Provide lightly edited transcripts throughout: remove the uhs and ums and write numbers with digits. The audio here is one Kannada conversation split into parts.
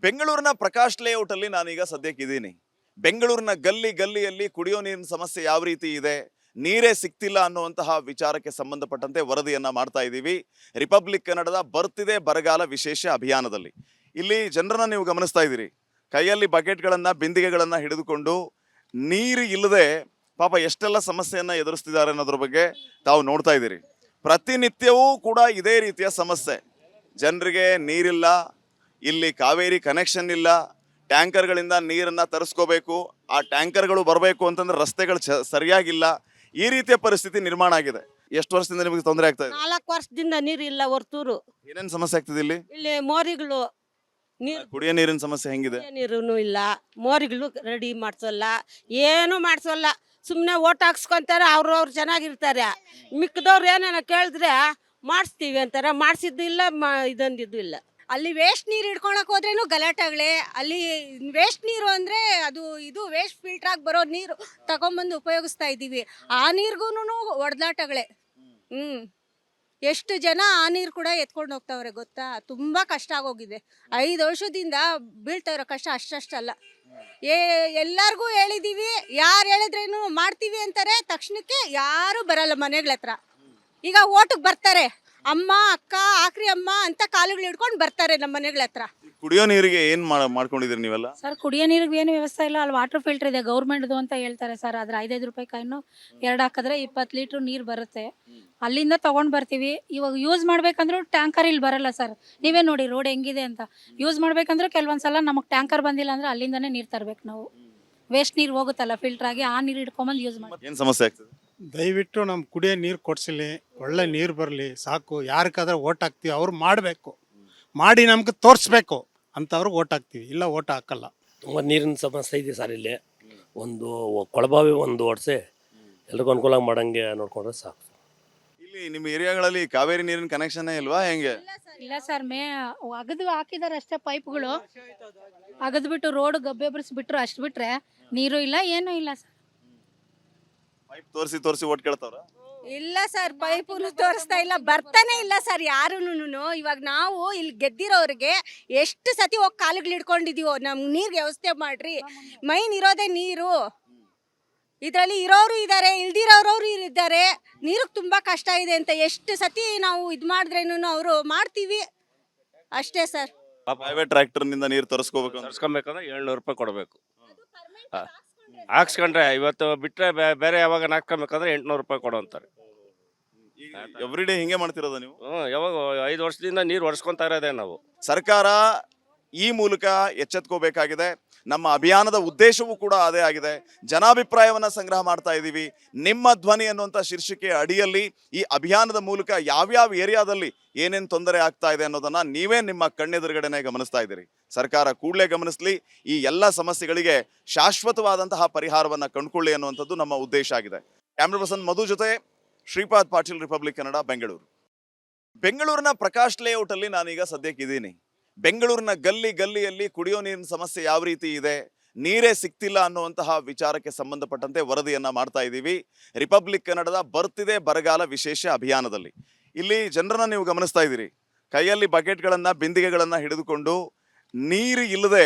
ಬೆಂಗಳೂರಿನ ಪ್ರಕಾಶ್ ಲೇಔಟ್ ಅಲ್ಲಿ ನಾನೀಗ ಸದ್ಯಕ್ಕಿದ್ದೀನಿ. ಬೆಂಗಳೂರಿನ ಗಲ್ಲಿ ಗಲ್ಲಿಯಲ್ಲಿ ಕುಡಿಯೋ ನೀರಿನ ಸಮಸ್ಯೆ ಯಾವ ರೀತಿ ಇದೆ, ನೀರೇ ಸಿಗ್ತಿಲ್ಲ ಅನ್ನುವಂತಹ ವಿಚಾರಕ್ಕೆ ಸಂಬಂಧಪಟ್ಟಂತೆ ವರದಿಯನ್ನ ಮಾಡ್ತಾ ಇದ್ದೀವಿ. ರಿಪಬ್ಲಿಕ್ ಕನ್ನಡದ ಬರ್ತಿದೆ ಬರಗಾಲ ವಿಶೇಷ ಅಭಿಯಾನದಲ್ಲಿ. ಇಲ್ಲಿ ಜನರನ್ನ ನೀವು ಗಮನಿಸ್ತಾ ಇದ್ದೀರಿ, ಕೈಯಲ್ಲಿ ಬಕೆಟ್ಗಳನ್ನ ಬಿಂದಿಗೆಗಳನ್ನ ಹಿಡಿದುಕೊಂಡು ನೀರು ಇಲ್ಲದೆ ಪಾಪ ಎಷ್ಟೆಲ್ಲ ಸಮಸ್ಯೆಯನ್ನ ಎದುರಿಸ್ತಿದ್ದಾರೆ ಅನ್ನೋದ್ರ ಬಗ್ಗೆ ತಾವು ನೋಡ್ತಾ ಇದ್ದೀರಿ. ಪ್ರತಿನಿತ್ಯವೂ ಕೂಡ ಇದೇ ರೀತಿಯ ಸಮಸ್ಯೆ. ಜನರಿಗೆ ನೀರಿಲ್ಲ, ಇಲ್ಲಿ ಕಾವೇರಿ ಕನೆಕ್ಷನ್ ಇಲ್ಲ, ಟ್ಯಾಂಕರ್ಗಳಿಂದ ನೀರನ್ನ ತರಿಸ್ಕೋಬೇಕು, ಆ ಟ್ಯಾಂಕರ್ಗಳು ಬರಬೇಕು ಅಂತಂದ್ರೆ ರಸ್ತೆಗಳು ಸರಿಯಾಗಿಲ್ಲ. ಈ ರೀತಿಯ ಪರಿಸ್ಥಿತಿ ನಿರ್ಮಾಣ ಆಗಿದೆ. ಎಷ್ಟು ವರ್ಷದಿಂದ ನಿಮಗೆ ತೊಂದರೆ ಆಗ್ತಾ ಇದೆ? 4 ವರ್ಷದಿಂದ ನೀರಿಲ್ಲ ಹೊರ್ತೂರು. ಏನೇನು ಸಮಸ್ಯೆ ಆಗ್ತಿದೆ ಇಲ್ಲಿ? ಇಲ್ಲಿ ಮೋರಿಗಳು ಕುಡಿಯೋ ನೀರಿನ ಸಮಸ್ಯೆ ಹೆಂಗಿದೆ? ನೀರು ಇಲ್ಲ, ಮೋರಿಗಳು ರೆಡಿ ಮಾಡ್ಸಲ್ಲ, ಏನು ಮಾಡ್ಸಲ್ಲ. ಸುಮ್ಮನೆ ಓಟ್ ಹಾಕ್ಸ್ಕೊಂತಾರೆ, ಅವ್ರು ಚೆನ್ನಾಗಿರ್ತಾರೆ. ಮಿಕ್ಕದವ್ರು ಏನೇನೋ ಕೇಳಿದ್ರೆ ಮಾಡಿಸ್ತೀವಿ ಅಂತಾರೆ, ಮಾಡಿಸಿದ್ದು ಇಲ್ಲ, ಇದೊಂದಿದ್ದು ಇಲ್ಲ. ಅಲ್ಲಿ ವೇಸ್ಟ್ ನೀರು ಹಿಡ್ಕೊಳಕ್ ಹೋದ್ರೇನು ಗಲಾಟೆಗಳೇ. ಅಲ್ಲಿ ವೇಸ್ಟ್ ನೀರು ಅಂದರೆ ಇದು ವೇಸ್ಟ್ ಫಿಲ್ಟರ್ ಆಗಿ ಬರೋ ನೀರು ತಗೊಂಬಂದು ಉಪಯೋಗಿಸ್ತಾ ಇದ್ದೀವಿ. ಆ ನೀರಿಗೂ ಹೊಡೆದಾಟಗಳೇ. ಎಷ್ಟು ಜನ ಆ ನೀರು ಕೂಡ ಎತ್ಕೊಂಡು ಹೋಗ್ತಾವ್ರೆ ಗೊತ್ತಾ. ತುಂಬ ಕಷ್ಟ ಆಗೋಗಿದೆ. 5 ವರ್ಷದಿಂದ ಬೀಳ್ತಾ ಇರೋ ಕಷ್ಟ ಅಷ್ಟಲ್ಲ. ಎಲ್ಲರಿಗೂ ಹೇಳಿದ್ದೀವಿ, ಯಾರು ಹೇಳಿದ್ರೇನು ಮಾಡ್ತೀವಿ ಅಂತಾರೆ, ತಕ್ಷಣಕ್ಕೆ ಯಾರೂ ಬರಲ್ಲ ಮನೆಗಳ ಹತ್ರ. ಈಗ ಓಟಿಗೆ ಬರ್ತಾರೆ, ಅಮ್ಮ ಅಕ್ಕ ಆಕ್ರಿ ಅಮ್ಮ ಅಂತ ಕಾಲುಗಳು ಹಿಡ್ಕೊಂಡು ಬರ್ತಾರೆ ನಮ್ಮ ಮನೆಗಳ ಹತ್ರ. ಕುಡಿಯೋ ನೀರಿಗೆ ಏನ್ ಮಾಡ್ಕೊಂಡಿದ್ದೀರಿ ನೀವೆಲ್ಲ? ಸರ್, ಕುಡಿಯೋ ನೀರಿಗೆ ಏನು ವ್ಯವಸ್ಥೆ ಇಲ್ಲ. ಅಲ್ಲಿ ವಾಟರ್ ಫಿಲ್ಟರ್ ಇದೆ ಗೌರ್ಮೆಂಟ್ದು ಅಂತ ಹೇಳ್ತಾರೆ ಸರ್. ಆದ್ರೆ 5 ರೂಪಾಯಿ ಕಾಯಿನು 2 ಹಾಕಿದ್ರೆ 20 ಲೀಟ್ರ್ ನೀರು ಬರುತ್ತೆ. ಅಲ್ಲಿಂದ ತಗೊಂಡ್ ಬರ್ತೀವಿ. ಇವಾಗ ಯೂಸ್ ಮಾಡ್ಬೇಕಂದ್ರೂ ಟ್ಯಾಂಕರ್ ಇಲ್ಲಿ ಬರಲ್ಲ ಸರ್. ನೀವೇ ನೋಡಿ ರೋಡ್ ಹೆಂಗಿದೆ ಅಂತ. ಯೂಸ್ ಮಾಡ್ಬೇಕಂದ್ರೆ ಕೆಲವೊಂದ್ಸಲ ನಮಗೆ ಟ್ಯಾಂಕರ್ ಬಂದಿಲ್ಲ ಅಂದ್ರೆ ಅಲ್ಲಿಂದಾನೇ ನೀರು ತರಬೇಕು ನಾವು. ವೇಸ್ಟ್ ನೀರು ಹೋಗುತ್ತಲ್ಲ ಫಿಲ್ಟರ್ ಆಗಿ, ಆ ನೀರು ಇಟ್ಕೊಂಬಂದು ಯೂಸ್ ಮಾಡಿ. ಏನ್ ಸಮಸ್ಯೆ ಆಗ್ತದೆ? ದಯವಿಟ್ಟು ನಮ್ಮ ಕುಡಿಯೋ ನೀರು ಕೊಡ್ಸಲಿ, ಒಳ್ಳೆ ನೀರು ಬರಲಿ ಸಾಕು. ಯಾರಕ್ಕಾದ್ರೆ ಓಟ್ ಹಾಕ್ತೀವಿ ಅವ್ರು ಮಾಡಬೇಕು, ಮಾಡಿ ನಮ್ಗೆ ತೋರಿಸ್ಬೇಕು ಅಂತವ್ರಿಗೆ ಓಟ್ ಹಾಕ್ತೀವಿ, ಇಲ್ಲ ಓಟ್ ಹಾಕಲ್ಲ. ತುಂಬ ನೀರಿನ ಸಮಸ್ಯೆ ಇದೆ ಸರ್. ಇಲ್ಲಿ ಒಂದು ಕೊಳಬಾವಿ ಒಂದು ಓಡಿಸಿ ಎಲ್ರಿಗೂ ಅನುಕೂಲ ಮಾಡಂಗೆ ನೋಡ್ಕೊಂಡ್ರೆ ಸಾಕು. ಇಲ್ಲಿ ನಿಮ್ಮ ಏರಿಯಾಗಳಲ್ಲಿ ಕಾವೇರಿ ನೀರಿನ ಕನೆಕ್ಷನ್ ಇಲ್ವಾ ಹೆಂಗೆ? ಇಲ್ಲ ಸರ್, ಅಗದು ಹಾಕಿದಾರೆ ಅಷ್ಟೇ ಪೈಪ್ಗಳು. ಅಗದ್ಬಿಟ್ಟು ರೋಡ್ ಗಬ್ಬೆ ಬಿಟ್ರು, ಅಷ್ಟು ಬಿಟ್ರೆ ನೀರು ಇಲ್ಲ, ಏನೂ ಇಲ್ಲ ಸರ್. ಪೈಪ್ ತೋರಿಸಿ ಓಟ್ ಕೇಳ್ತಾವ್ರ? ಇಲ್ಲ ಸರ್, ಪೈಪು ತೋರಿಸ್ತಾ ಇಲ್ಲ, ಬರ್ತಾನೆ ಇಲ್ಲ ಸರ್ ಯಾರುನು. ಇವಾಗ ನಾವು ಇಲ್ಲಿ ಗೆದ್ದಿರೋರಿಗೆ ಎಷ್ಟು ಸತಿ ಹೋಗಿ ಕಾಲುಗಳು ಹಿಡ್ಕೊಂಡಿದೀವೋ, ನಮ್ಗೆ ನೀರಿಗೆ ವ್ಯವಸ್ಥೆ ಮಾಡ್ರಿ. ಮೈನ್ ಇರೋದೇ ನೀರು. ಇದರಲ್ಲಿ ಇರೋರು ಇದ್ದಾರೆ, ಇಲ್ದಿರೋರು ಇದ್ದಾರೆ. ನೀರಿಗೆ ತುಂಬ ಕಷ್ಟ ಇದೆ ಅಂತ ಎಷ್ಟು ಸತಿ ನಾವು ಇದು ಮಾಡಿದ್ರೇನು ಅವರು ಮಾಡ್ತೀವಿ ಅಷ್ಟೇ ಸರ್. ಪ್ರೈವೇಟ್ ಟ್ರ್ಯಾಕ್ಟರ್ ನಿಂದ ನೀರು ತರಿಸ್ಕೊಬೇಕಂದ್ರೆ 700 ರೂಪಾಯಿ ಕೊಡಬೇಕು. ಹಾಕ್ಸ್ಕೊಂಡ್ರೆ ಇವತ್ತು ಬಿಟ್ಟರೆ ಬೇರೆ ಯಾವಾಗ ಹಾಕ್ಕೊಬೇಕಂದ್ರೆ 800 ರೂಪಾಯಿ ಕೊಡು ಅಂತಾರೆ. ಎವ್ರಿ ಡೇ ಹಿಂಗೆ ಮಾಡ್ತಿರೋದ ನೀವು? ಯಾವಾಗ 5 ವರ್ಷದಿಂದ ನೀರು ಹೊಡ್ಸ್ಕೊಂತಾ ಇರೋದೇ ನಾವು. ಸರ್ಕಾರ ಈ ಮೂಲಕ ಎಚ್ಚೆತ್ಕೋಬೇಕಾಗಿದೆ. ನಮ್ಮ ಅಭಿಯಾನದ ಉದ್ದೇಶವೂ ಕೂಡ ಅದೇ ಆಗಿದೆ. ಜನಾಭಿಪ್ರಾಯವನ್ನ ಸಂಗ್ರಹ ಮಾಡ್ತಾ ಇದ್ದೀವಿ. ನಿಮ್ಮ ಧ್ವನಿ ಅನ್ನುವಂಥ ಶೀರ್ಷಿಕೆ ಅಡಿಯಲ್ಲಿ ಈ ಅಭಿಯಾನದ ಮೂಲಕ ಯಾವ್ಯಾವ ಏರಿಯಾದಲ್ಲಿ ಏನೇನು ತೊಂದರೆ ಆಗ್ತಾ ಇದೆ ಅನ್ನೋದನ್ನ ನೀವೇ ನಿಮ್ಮ ಕಣ್ಣೆದುರುಗಡೆನೆ ಗಮನಿಸ್ತಾ ಇದ್ದೀರಿ. ಸರ್ಕಾರ ಕೂಡಲೇ ಗಮನಿಸಲಿ, ಈ ಎಲ್ಲ ಸಮಸ್ಯೆಗಳಿಗೆ ಶಾಶ್ವತವಾದಂತಹ ಪರಿಹಾರವನ್ನ ಕಂಡುಕೊಳ್ಳಿ ಅನ್ನುವಂಥದ್ದು ನಮ್ಮ ಉದ್ದೇಶ ಆಗಿದೆ. ಕ್ಯಾಮ್ರಾ ಪರ್ಸನ್ ಮಧು ಜೊತೆ ಶ್ರೀಪಾದ್ ಪಾಟೀಲ್, ರಿಪಬ್ಲಿಕ್ ಕನ್ನಡ, ಬೆಂಗಳೂರು. ಬೆಂಗಳೂರಿನ ಪ್ರಕಾಶ್ ಲೇಔಟ್ ಅಲ್ಲಿ ನಾನೀಗ ಸದ್ಯಕ್ಕಿದ್ದೀನಿ. ಬೆಂಗಳೂರಿನ ಗಲ್ಲಿ ಗಲ್ಲಿಯಲ್ಲಿ ಕುಡಿಯೋ ನೀರಿನ ಸಮಸ್ಯೆ ಯಾವ ರೀತಿ ಇದೆ, ನೀರೇ ಸಿಗ್ತಿಲ್ಲ ಅನ್ನುವಂತಹ ವಿಚಾರಕ್ಕೆ ಸಂಬಂಧಪಟ್ಟಂತೆ ವರದಿಯನ್ನ ಮಾಡ್ತಾ ಇದ್ದೀವಿ. ರಿಪಬ್ಲಿಕ್ ಕನ್ನಡದ ಬರ್ತಿದೆ ಬರಗಾಲ ವಿಶೇಷ ಅಭಿಯಾನದಲ್ಲಿ. ಇಲ್ಲಿ ಜನರನ್ನ ನೀವು ಗಮನಿಸ್ತಾ ಇದ್ದೀರಿ, ಕೈಯಲ್ಲಿ ಬಕೆಟ್ಗಳನ್ನ ಬಿಂದಿಗೆಗಳನ್ನ ಹಿಡಿದುಕೊಂಡು ನೀರು ಇಲ್ಲದೆ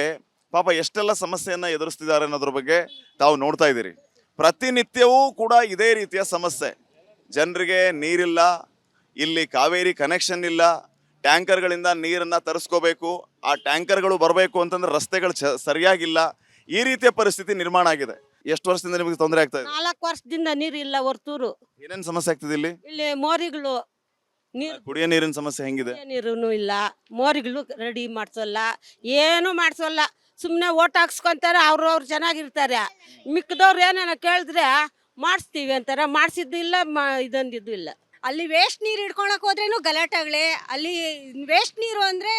ಪಾಪ ಎಷ್ಟೆಲ್ಲ ಸಮಸ್ಯೆಯನ್ನ ಎದುರಿಸ್ತಿದ್ದಾರೆ ಅನ್ನೋದ್ರ ಬಗ್ಗೆ ತಾವು ನೋಡ್ತಾ ಇದ್ದೀರಿ. ಪ್ರತಿನಿತ್ಯವೂ ಕೂಡ ಇದೇ ರೀತಿಯ ಸಮಸ್ಯೆ. ಜನರಿಗೆ ನೀರಿಲ್ಲ, ಇಲ್ಲಿ ಕಾವೇರಿ ಕನೆಕ್ಷನ್ ಇಲ್ಲ, ಟ್ಯಾಂಕರ್ಗಳಿಂದ ನೀರನ್ನ ತರಿಸ್ಕೋಬೇಕು, ಆ ಟ್ಯಾಂಕರ್ಗಳು ಬರಬೇಕು ಅಂತಂದ್ರೆ ರಸ್ತೆಗಳು ಸರಿಯಾಗಿಲ್ಲ. ಈ ರೀತಿಯ ಪರಿಸ್ಥಿತಿ ನಿರ್ಮಾಣ ಆಗಿದೆ. ಎಷ್ಟು ವರ್ಷದಿಂದ ನಿಮಗೆ ತೊಂದರೆ ಆಗ್ತಾ ಇದೆ? 4 ವರ್ಷದಿಂದ ನೀರಿಲ್ಲ ಹೊರ್ತೂರು. ಏನೇನು ಸಮಸ್ಯೆ ಆಗ್ತದೆ ಇಲ್ಲಿ? ಇಲ್ಲಿ ಮೋರಿಗಳು ಕುಡಿಯೋ ನೀರಿನ ಸಮಸ್ಯೆ ಹೆಂಗಿದೆ? ನೀರು ಇಲ್ಲ, ಮೋರಿಗಳು ರೆಡಿ ಮಾಡ್ಸಲ್ಲ, ಏನು ಮಾಡ್ಸಲ್ಲ. ಸುಮ್ಮನೆ ಓಟ್ ಹಾಕ್ಸ್ಕೊಂತಾರೆ, ಅವ್ರು ಚೆನ್ನಾಗಿರ್ತಾರೆ. ಮಿಕ್ಕದವ್ರು ಏನೇನೋ ಕೇಳಿದ್ರೆ ಮಾಡಿಸ್ತೀವಿ ಅಂತಾರೆ, ಮಾಡಿಸಿದ್ದು ಇಲ್ಲ, ಇದೊಂದಿದ್ದು ಇಲ್ಲ. ಅಲ್ಲಿ ವೇಸ್ಟ್ ನೀರು ಹಿಡ್ಕೊಳಕ್ ಹೋದ್ರೇನು ಗಲಾಟೆಗಳೇ. ಅಲ್ಲಿ ವೇಸ್ಟ್ ನೀರು ಅಂದರೆ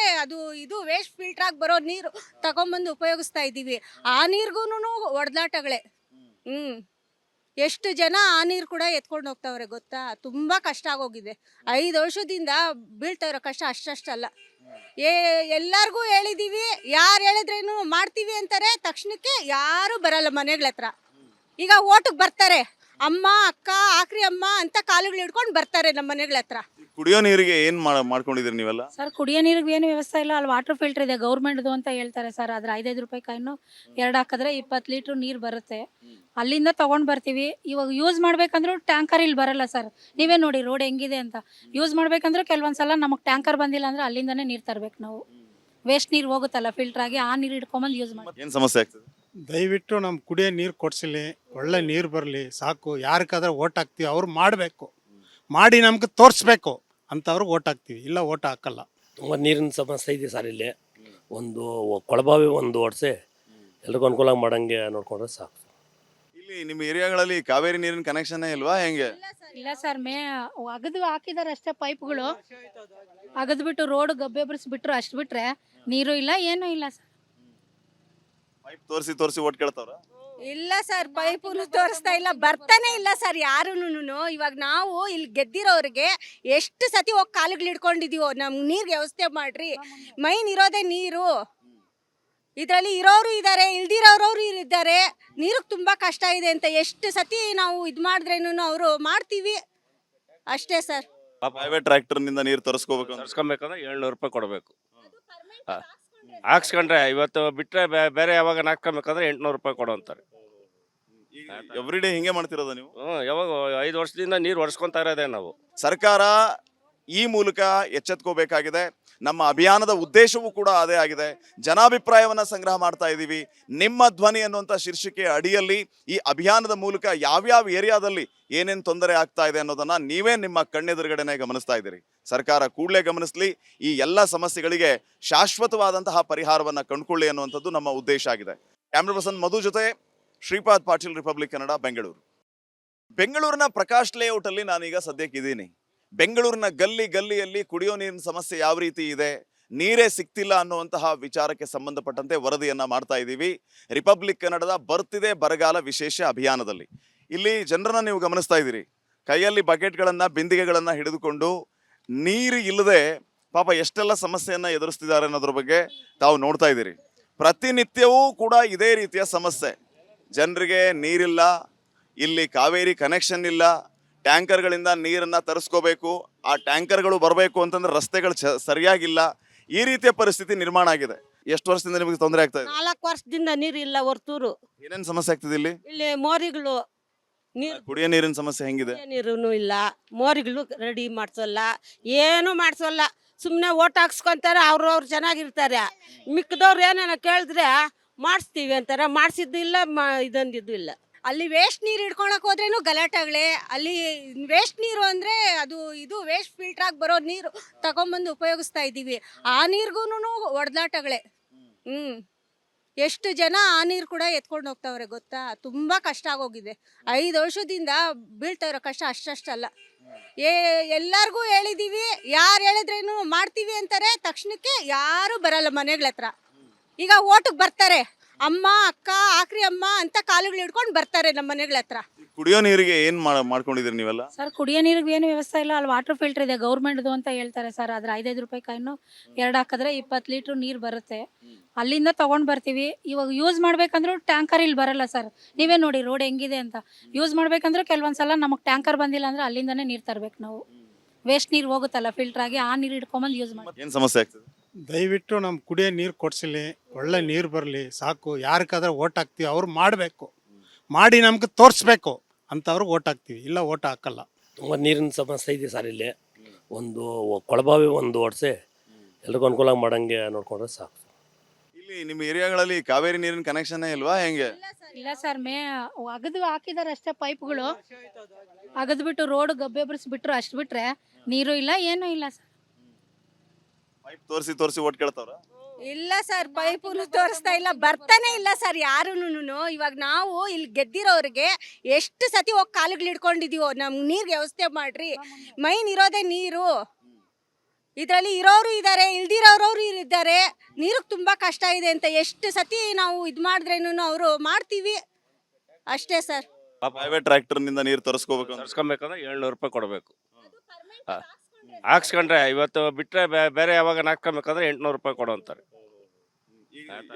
ಇದು ವೇಸ್ಟ್ ಫಿಲ್ಟರ್ ಆಗಿ ಬರೋ ನೀರು ತಗೊಂಬಂದು ಉಪಯೋಗಿಸ್ತಾ ಇದ್ದೀವಿ. ಆ ನೀರಿಗೂ ಹೊಡೆದಾಟಗಳೇ. ಎಷ್ಟು ಜನ ಆ ನೀರು ಕೂಡ ಎತ್ಕೊಂಡು ಹೋಗ್ತಾವ್ರೆ ಗೊತ್ತಾ. ತುಂಬ ಕಷ್ಟ ಆಗೋಗಿದೆ. 5 ವರ್ಷದಿಂದ ಬೀಳ್ತಾ ಇರೋ ಕಷ್ಟ ಅಷ್ಟಲ್ಲ. ಎಲ್ಲರಿಗೂ ಹೇಳಿದ್ದೀವಿ, ಯಾರು ಹೇಳಿದ್ರೇನು ಮಾಡ್ತೀವಿ ಅಂತಾರೆ, ತಕ್ಷಣಕ್ಕೆ ಯಾರೂ ಬರಲ್ಲ ಮನೆಗಳ ಹತ್ರ. ಈಗ ಓಟಿಗೆ ಬರ್ತಾರೆ, ಅಮ್ಮ ಅಕ್ಕ ಆಕ್ರಿ ಅಮ್ಮ ಅಂತ ಕಾಲುಗಳು ಹಿಡ್ಕೊಂಡು ಬರ್ತಾರೆ ನಮ್ಮ ಮನೆಗಳ ಹತ್ರ. ಕುಡಿಯೋ ನೀರಿಗೆ ಏನ್ ಮಾಡ್ಕೊಂಡಿದ್ದೀರಿ ನೀವೆಲ್ಲ? ಸರ್ ಕುಡಿಯೋ ನೀರಿಗೆ ಏನು ವ್ಯವಸ್ಥೆ ಇಲ್ಲ, ಅಲ್ಲಿ ವಾಟರ್ ಫಿಲ್ಟರ್ ಇದೆ ಗೌರ್ಮೆಂಟ್ದು ಅಂತ ಹೇಳ್ತಾರೆ ಸರ್. ಆದ್ರೆ 5 ರೂಪಾಯಿ ಕಾಯಿನು 2 ಹಾಕಿದ್ರೆ 20 ಲೀಟ್ರ್ ನೀರು ಬರುತ್ತೆ. ಅಲ್ಲಿಂದ ತೊಗೊಂಡು ಬರ್ತೀವಿ. ಇವಾಗ ಯೂಸ್ ಮಾಡ್ಬೇಕಂದ್ರೂ ಟ್ಯಾಂಕರ್ ಇಲ್ಲಿ ಬರಲ್ಲ ಸರ್. ನೀವೇ ನೋಡಿ ರೋಡ್ ಹೆಂಗಿದೆ ಅಂತ. ಯೂಸ್ ಮಾಡ್ಬೇಕಂದ್ರೆ ಕೆಲವೊಂದ್ಸಲ ನಮಗೆ ಟ್ಯಾಂಕರ್ ಬಂದಿಲ್ಲ ಅಂದ್ರೆ ಅಲ್ಲಿಂದನೇ ನೀರು ತರಬೇಕು ನಾವು. ವೇಸ್ಟ್ ನೀರು ಹೋಗುತ್ತಲ್ಲ ಫಿಲ್ಟರ್ ಆಗಿ, ಆ ನೀರು ಇಟ್ಕೊಂಬಂದು ಯೂಸ್ ಮಾಡಿ. ಏನ್ ಸಮಸ್ಯೆ ಆಗ್ತದೆ? ದಯವಿಟ್ಟು ನಮ್ಮ ಕುಡಿಯೋ ನೀರು ಕೊಡ್ಸಿಲಿ, ಒಳ್ಳೆ ನೀರು ಬರಲಿ ಸಾಕು. ಯಾರಿಗಾದ್ರೆ ಓಟ್ ಹಾಕ್ತೀವಿ ಅವ್ರು ಮಾಡಬೇಕು, ಮಾಡಿ ನಮ್ಗೆ ತೋರಿಸ್ಬೇಕು ಅಂಥವ್ರಿಗೆ ಓಟ್ ಹಾಕ್ತೀವಿ, ಇಲ್ಲ ಓಟ್ ಹಾಕಲ್ಲ. ತುಂಬ ನೀರಿನ ಸಮಸ್ಯೆ ಇದೆ ಸರ್ ಇಲ್ಲಿ. ಒಂದು ಕೊಳಬಾವಿ ಒಂದು ಓಡಿಸಿ ಎಲ್ರಿಗೂ ಅನುಕೂಲ ಮಾಡಂಗೆ ನೋಡ್ಕೊಂಡ್ರೆ ಸಾಕು. ಇಲ್ಲಿ ನಿಮ್ಮ ಏರಿಯಾಗಳಲ್ಲಿ ಕಾವೇರಿ ನೀರಿನ ಕನೆಕ್ಷನ್ ಇಲ್ವಾ ಹೆಂಗೆ? ಇಲ್ಲ ಸರ್, ಅಗದು ಹಾಕಿದಾರೆ ಅಷ್ಟೇ ಪೈಪ್ಗಳು. ಅಗದ್ಬಿಟ್ಟು ರೋಡ್ ಗಬ್ಬೆ ಬಿಟ್ರು ಅಷ್ಟು ಬಿಟ್ರೆ ನೀರು ಇಲ್ಲ, ಏನೂ ಇಲ್ಲ ಸರ್. ಪೈಪ್ ತೋರಿಸಿ ಓಟ್ ಕೇಳ್ತಾವ್ರ? ಇಲ್ಲ ಸರ್, ಪೈಪು ತೋರಿಸ್ತಾ ಇಲ್ಲ, ಬರ್ತಾನೆ ಇಲ್ಲ ಸರ್ ಯಾರುನು. ಇವಾಗ ನಾವು ಇಲ್ಲಿ ಗೆದ್ದಿರೋರಿಗೆ ಎಷ್ಟು ಸತಿ ಹೋಗಿ ಕಾಲುಗಳು ಹಿಡ್ಕೊಂಡಿದೀವೋ, ನಮ್ಗೆ ನೀರ್ಗೆ ವ್ಯವಸ್ಥೆ ಮಾಡ್ರಿ. ಮೈನ್ ಇರೋದೇ ನೀರು. ಇದರಲ್ಲಿ ಇರೋರು ಇದ್ದಾರೆ, ಇಲ್ದಿರೋರು ಇದ್ದಾರೆ. ನೀರಿಗೆ ತುಂಬಾ ಕಷ್ಟ ಇದೆ ಅಂತ ಎಷ್ಟು ಸತಿ ನಾವು ಇದು ಮಾಡಿದ್ರೇನು ಅವರು ಮಾಡ್ತೀವಿ ಅಷ್ಟೇ ಸರ್. ಪ್ರೈವೇಟ್ ಟ್ರ್ಯಾಕ್ಟರ್ ನಿಂದ ನೀರು ತರಿಸ್ಕೋಬೇಕು ತರ್ಸ್ಕೊಬೇಕಂದ್ರೆ 700 ರೂಪಾಯಿ ಕೊಡಬೇಕು. ಹಾಕ್ಸ್ಕೊಂಡ್ರೆ ಇವತ್ತು ಬಿಟ್ಟರೆ ಬೇರೆ ಯಾವಾಗ ಹಾಕ್ಕೊಬೇಕಂದ್ರೆ 800 ರೂಪಾಯಿ ಕೊಡು ಅಂತಾರೆ. ಎವ್ರಿ ಡೇ ಹಿಂಗೆ ಮಾಡ್ತಿರೋದ ನೀವು? ಯಾವಾಗ 5 ವರ್ಷದಿಂದ ನೀರು ಹೊಡ್ಸ್ಕೊಂತಾ ಇರೋದೇ ನಾವು. ಸರ್ಕಾರ ಈ ಮೂಲಕ ಎಚ್ಚೆತ್ಕೋಬೇಕಾಗಿದೆ. ನಮ್ಮ ಅಭಿಯಾನದ ಉದ್ದೇಶವೂ ಕೂಡ ಅದೇ ಆಗಿದೆ. ಜನಾಭಿಪ್ರಾಯವನ್ನ ಸಂಗ್ರಹ ಮಾಡ್ತಾ ಇದ್ದೀವಿ. ನಿಮ್ಮ ಧ್ವನಿ ಅನ್ನುವಂಥ ಶೀರ್ಷಿಕೆ ಅಡಿಯಲ್ಲಿ ಈ ಅಭಿಯಾನದ ಮೂಲಕ ಯಾವ್ಯಾವ ಏರಿಯಾದಲ್ಲಿ ಏನೇನು ತೊಂದರೆ ಆಗ್ತಾ ಇದೆ ಅನ್ನೋದನ್ನ ನೀವೇ ನಿಮ್ಮ ಕಣ್ಣೆದುರುಗಡೆನೆ ಗಮನಿಸ್ತಾ ಇದ್ದೀರಿ. ಸರ್ಕಾರ ಕೂಡಲೇ ಗಮನಿಸಲಿ, ಈ ಎಲ್ಲ ಸಮಸ್ಯೆಗಳಿಗೆ ಶಾಶ್ವತವಾದಂತಹ ಪರಿಹಾರವನ್ನ ಕಂಡುಕೊಳ್ಳಿ ಅನ್ನುವಂಥದ್ದು ನಮ್ಮ ಉದ್ದೇಶ ಆಗಿದೆ. ಕ್ಯಾಮ್ರಾ ಪರ್ಸನ್ ಮಧು ಜೊತೆ ಶ್ರೀಪಾದ್ ಪಾಟೀಲ್, ರಿಪಬ್ಲಿಕ್ ಕನ್ನಡ, ಬೆಂಗಳೂರು. ಬೆಂಗಳೂರಿನ ಪ್ರಕಾಶ್ ಲೇಔಟ್ ಅಲ್ಲಿ ನಾನೀಗ ಸದ್ಯಕ್ಕಿದ್ದೀನಿ. ಬೆಂಗಳೂರಿನ ಗಲ್ಲಿಯಲ್ಲಿ ಕುಡಿಯೋ ನೀರಿನ ಸಮಸ್ಯೆ ಯಾವ ರೀತಿ ಇದೆ, ನೀರೇ ಸಿಗ್ತಿಲ್ಲ ಅನ್ನುವಂತಹ ವಿಚಾರಕ್ಕೆ ಸಂಬಂಧಪಟ್ಟಂತೆ ವರದಿಯನ್ನ ಮಾಡ್ತಾ ಇದ್ದೀವಿ ರಿಪಬ್ಲಿಕ್ ಕನ್ನಡದ ಬರ್ತಿದೆ ಬರಗಾಲ ವಿಶೇಷ ಅಭಿಯಾನದಲ್ಲಿ. ಇಲ್ಲಿ ಜನರನ್ನ ನೀವು ಗಮನಿಸ್ತಾ ಇದ್ದೀರಿ, ಕೈಯಲ್ಲಿ ಬಕೆಟ್ಗಳನ್ನ ಬಿಂದಿಗೆಗಳನ್ನ ಹಿಡಿದುಕೊಂಡು ನೀರು ಇಲ್ಲದೆ ಪಾಪ ಎಷ್ಟೆಲ್ಲ ಸಮಸ್ಯೆಯನ್ನ ಎದುರಿಸ್ತಿದ್ದಾರೆ ಅನ್ನೋದ್ರ ಬಗ್ಗೆ ತಾವು ನೋಡ್ತಾ ಇದ್ದೀರಿ. ಪ್ರತಿನಿತ್ಯವೂ ಕೂಡ ಇದೇ ರೀತಿಯ ಸಮಸ್ಯೆ. ಜನರಿಗೆ ನೀರಿಲ್ಲ, ಇಲ್ಲಿ ಕಾವೇರಿ ಕನೆಕ್ಷನ್ ಇಲ್ಲ, ಟ್ಯಾಂಕರ್ಗಳಿಂದ ನೀರನ್ನ ತರಿಸ್ಕೋಬೇಕು, ಆ ಟ್ಯಾಂಕರ್ಗಳು ಬರಬೇಕು ಅಂತಂದ್ರೆ ರಸ್ತೆಗಳು ಸರಿಯಾಗಿಲ್ಲ. ಈ ರೀತಿಯ ಪರಿಸ್ಥಿತಿ ನಿರ್ಮಾಣ ಆಗಿದೆ. ಎಷ್ಟು ವರ್ಷದಿಂದ ನಿಮಗೆ ತೊಂದರೆ ಆಗ್ತಾ ಇದೆ? 4 ವರ್ಷದಿಂದ ನೀರು ಇಲ್ಲ ಹೊರ್ತೂರು. ಏನೇನು ಸಮಸ್ಯೆ ಆಗ್ತಿದೆ ಇಲ್ಲಿ? ಇಲ್ಲಿ ಮೋರಿಗಳು ನೀರು, ಕುಡಿಯೋ ನೀರಿನ ಸಮಸ್ಯೆ ಹೆಂಗಿದೆ? ನೀರು ಇಲ್ಲ, ಮೋರಿಗಳು ರೆಡಿ ಮಾಡ್ಸಲ್ಲ, ಏನು ಮಾಡ್ಸಲ್ಲ. ಸುಮ್ಮನೆ ಓಟ್ ಹಾಕ್ಸ್ಕೊಂತಾರೆ, ಅವ್ರು ಚೆನ್ನಾಗಿರ್ತಾರೆ. ಮಿಕ್ಕದವ್ರು ಏನೇನೋ ಕೇಳಿದ್ರೆ ಮಾಡಿಸ್ತೀವಿ ಅಂತಾರೆ, ಮಾಡಿಸಿದ್ದು ಇಲ್ಲ, ಇದೊಂದಿದ್ದು ಇಲ್ಲ. ಅಲ್ಲಿ ವೇಸ್ಟ್ ನೀರು ಹಿಡ್ಕೊಳಕ್ ಹೋದ್ರೇನು ಗಲಾಟೆಗಳೇ. ಅಲ್ಲಿ ವೇಸ್ಟ್ ನೀರು ಅಂದ್ರೆ ಅದು ಇದು ವೇಸ್ಟ್ ಫಿಲ್ಟರ್ ಆಗಿ ಬರೋ ನೀರು ತಗೊಂಬಂದು ಉಪಯೋಗಿಸ್ತಾ ಇದ್ದೀವಿ. ಆ ನೀರ್ಗೂ ಹೊಡೆದಾಟಗಳೇ. ಎಷ್ಟು ಜನ ಆ ನೀರು ಕೂಡ ಎತ್ಕೊಂಡು ಹೋಗ್ತಾವ್ರೆ ಗೊತ್ತಾ. ತುಂಬಾ ಕಷ್ಟ ಆಗೋಗಿದೆ. 5 ವರ್ಷದಿಂದ ಬೀಳ್ತಾ ಇರೋ ಕಷ್ಟ ಅಷ್ಟಲ್ಲ. ಎಲ್ಲರಿಗೂ ಹೇಳಿದೀವಿ, ಯಾರು ಹೇಳಿದ್ರೇನು ಮಾಡ್ತೀವಿ ಅಂತಾರೆ, ತಕ್ಷಣಕ್ಕೆ ಯಾರು ಬರಲ್ಲ ಮನೆಗಳ ಹತ್ರ. ಈಗ ಓಟಿಗೆ ಬರ್ತಾರೆ, ಅಮ್ಮ ಅಕ್ಕ ಆಕ್ರಿ ಅಮ್ಮ ಅಂತ ಕಾಲುಗಳು ಹಿಡ್ಕೊಂಡು ಬರ್ತಾರೆ ನಮ್ಮ ಮನೆಗಳ ಹತ್ರ. ಕುಡಿಯೋ ನೀರಿಗೆ ಏನ್ ಮಾಡ್ಕೊಂಡಿದ್ದೀರಿ ನೀವೆಲ್ಲ? ಸರ್ ಕುಡಿಯೋ ನೀರಿಗೆ ಏನು ವ್ಯವಸ್ಥೆ ಇಲ್ಲ, ಅಲ್ಲಿ ವಾಟರ್ ಫಿಲ್ಟರ್ ಇದೆ ಗೌರ್ಮೆಂಟ್ದು ಅಂತ ಹೇಳ್ತಾರೆ ಸರ್. ಆದ್ರೆ 5 ರೂಪಾಯಿ ಕಾಯಿನು 2 ಹಾಕಿದ್ರೆ 20 ಲೀಟ್ರ್ ನೀರು ಬರುತ್ತೆ. ಅಲ್ಲಿಂದ ತೊಗೊಂಡು ಬರ್ತೀವಿ. ಇವಾಗ ಯೂಸ್ ಮಾಡ್ಬೇಕಂದ್ರೂ ಟ್ಯಾಂಕರ್ ಇಲ್ಲಿ ಬರಲ್ಲ ಸರ್. ನೀವೇ ನೋಡಿ ರೋಡ್ ಹೆಂಗಿದೆ ಅಂತ. ಯೂಸ್ ಮಾಡ್ಬೇಕಂದ್ರೆ ಕೆಲವೊಂದ್ಸಲ ನಮಗೆ ಟ್ಯಾಂಕರ್ ಬಂದಿಲ್ಲ ಅಂದ್ರೆ ಅಲ್ಲಿಂದನೇ ನೀರು ತರಬೇಕು ನಾವು. ವೇಸ್ಟ್ ನೀರು ಹೋಗುತ್ತಲ್ಲ ಫಿಲ್ಟರ್ ಆಗಿ, ಆ ನೀರು ಇಟ್ಕೊಂಬಂದು ಯೂಸ್ ಮಾಡಿ. ಏನ್ ಸಮಸ್ಯೆ ಆಗ್ತದೆ? ದಯವಿಟ್ಟು ನಮ್ಮ ಕುಡಿಯೋ ನೀರು ಕೊಡ್ಸಿಲಿ, ಒಳ್ಳೆ ನೀರು ಬರಲಿ ಸಾಕು. ಯಾರಿಗಾದ್ರೆ ಓಟ್ ಹಾಕ್ತೀವಿ ಅವ್ರು ಮಾಡಬೇಕು, ಮಾಡಿ ನಮ್ಗೆ ತೋರಿಸ್ಬೇಕು ಅಂಥವ್ರಿಗೆ ಓಟ್ ಹಾಕ್ತೀವಿ, ಇಲ್ಲ ಓಟ್ ಹಾಕಲ್ಲ. ತುಂಬ ನೀರಿನ ಸಮಸ್ಯೆ ಇದೆ ಸರ್ ಇಲ್ಲಿ. ಒಂದು ಕೊಳಬಾವಿ ಒಂದು ಓಡಿಸಿ ಎಲ್ರಿಗೂ ಅನುಕೂಲ ಮಾಡಂಗೆ ನೋಡ್ಕೊಂಡ್ರೆ ಸಾಕು. ಇಲ್ಲಿ ನಿಮ್ಮ ಏರಿಯಾಗಳಲ್ಲಿ ಕಾವೇರಿ ನೀರಿನ ಕನೆಕ್ಷನ್ ಇಲ್ವಾ ಹೆಂಗೆ? ಇಲ್ಲ ಸರ್, ಅಗದು ಹಾಕಿದಾರೆ ಅಷ್ಟೇ ಪೈಪ್ಗಳು. ಅಗದ್ಬಿಟ್ಟು ರೋಡ್ ಗಬ್ಬೆ ಬಿಟ್ರು ಅಷ್ಟು ಬಿಟ್ರೆ ನೀರು ಇಲ್ಲ, ಏನೂ ಇಲ್ಲ ಸರ್. ಪೈಪ್ ತೋರಿಸಿ ಓಟ್ ಕೇಳ್ತಾವ್ರ? ಇಲ್ಲ ಸರ್, ಪೈಪು ತೋರಿಸ್ತಾ ಇಲ್ಲ, ಬರ್ತಾನೆ ಇಲ್ಲ ಸರ್ ಯಾರುನು. ಇವಾಗ ನಾವು ಇಲ್ಲಿ ಗೆದ್ದಿರೋರಿಗೆ ಎಷ್ಟು ಸತಿ ಹೋಗಿ ಕಾಲುಗಳು ಹಿಡ್ಕೊಂಡಿದೀವೋ, ನಮ್ಗೆ ನೀರ್ಗೆ ವ್ಯವಸ್ಥೆ ಮಾಡ್ರಿ. ಮೈನ್ ಇರೋದೇ ನೀರು. ಇದರಲ್ಲಿ ಇರೋರು ಇದ್ದಾರೆ, ಇಲ್ದಿರೋರು ಇದ್ದಾರೆ. ನೀರಿಗೆ ತುಂಬಾ ಕಷ್ಟ ಇದೆ ಅಂತ ಎಷ್ಟು ಸತಿ ನಾವು ಇದು ಮಾಡಿದ್ರೇನು ಅವರು ಮಾಡ್ತೀವಿ ಅಷ್ಟೇ ಸರ್. ಪ್ರೈವೇಟ್ ಟ್ರ್ಯಾಕ್ಟರ್ ನಿಂದ ನೀರು ತರಿಸ್ಕೋಬೇಕು ತರ್ಸ್ಕೊಬೇಕಂದ್ರೆ 700 ರೂಪಾಯಿ ಕೊಡಬೇಕು. ಹಾಕ್ಸ್ಕೊಂಡ್ರೆ ಇವತ್ತು ಬಿಟ್ಟರೆ ಬೇರೆ ಯಾವಾಗ ಹಾಕ್ಕೊಬೇಕಂದ್ರೆ 800 ರೂಪಾಯಿ ಕೊಡು ಅಂತಾರೆ.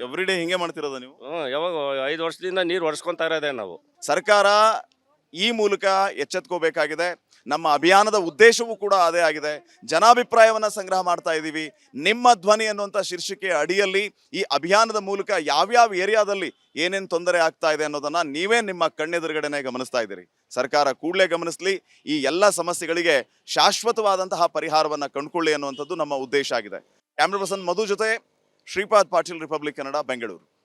ಎವ್ರಿ ಡೇ ಹಿಂಗೆ ಮಾಡ್ತಿರೋದ ನೀವು? ಯಾವಾಗ 5 ವರ್ಷದಿಂದ ನೀರು ಹೊಡ್ಸ್ಕೊಂತಾ ಇರೋದೇ ನಾವು. ಸರ್ಕಾರ ಈ ಮೂಲಕ ಎಚ್ಚೆತ್ಕೋಬೇಕಾಗಿದೆ. ನಮ್ಮ ಅಭಿಯಾನದ ಉದ್ದೇಶವೂ ಕೂಡ ಅದೇ ಆಗಿದೆ. ಜನಾಭಿಪ್ರಾಯವನ್ನ ಸಂಗ್ರಹ ಮಾಡ್ತಾ ಇದ್ದೀವಿ. ನಿಮ್ಮ ಧ್ವನಿ ಅನ್ನುವಂಥ ಶೀರ್ಷಿಕೆ ಅಡಿಯಲ್ಲಿ ಈ ಅಭಿಯಾನದ ಮೂಲಕ ಯಾವ್ಯಾವ ಏರಿಯಾದಲ್ಲಿ ಏನೇನು ತೊಂದರೆ ಆಗ್ತಾ ಇದೆ ಅನ್ನೋದನ್ನ ನೀವೇ ನಿಮ್ಮ ಕಣ್ಣೆದುರುಗಡೆನೆ ಗಮನಿಸ್ತಾ ಇದ್ದೀರಿ. ಸರ್ಕಾರ ಕೂಡಲೇ ಗಮನಿಸಲಿ, ಈ ಎಲ್ಲ ಸಮಸ್ಯೆಗಳಿಗೆ ಶಾಶ್ವತವಾದಂತಹ ಪರಿಹಾರವನ್ನ ಕಂಡುಕೊಳ್ಳಿ ಅನ್ನುವಂಥದ್ದು ನಮ್ಮ ಉದ್ದೇಶ ಆಗಿದೆ. ಕ್ಯಾಮ್ರಾ ಪರ್ಸನ್ ಮಧು ಜೊತೆ ಶ್ರೀಪಾದ್ ಪಾಟೀಲ್, ರಿಪಬ್ಲಿಕ್ ಕನ್ನಡ, ಬೆಂಗಳೂರು.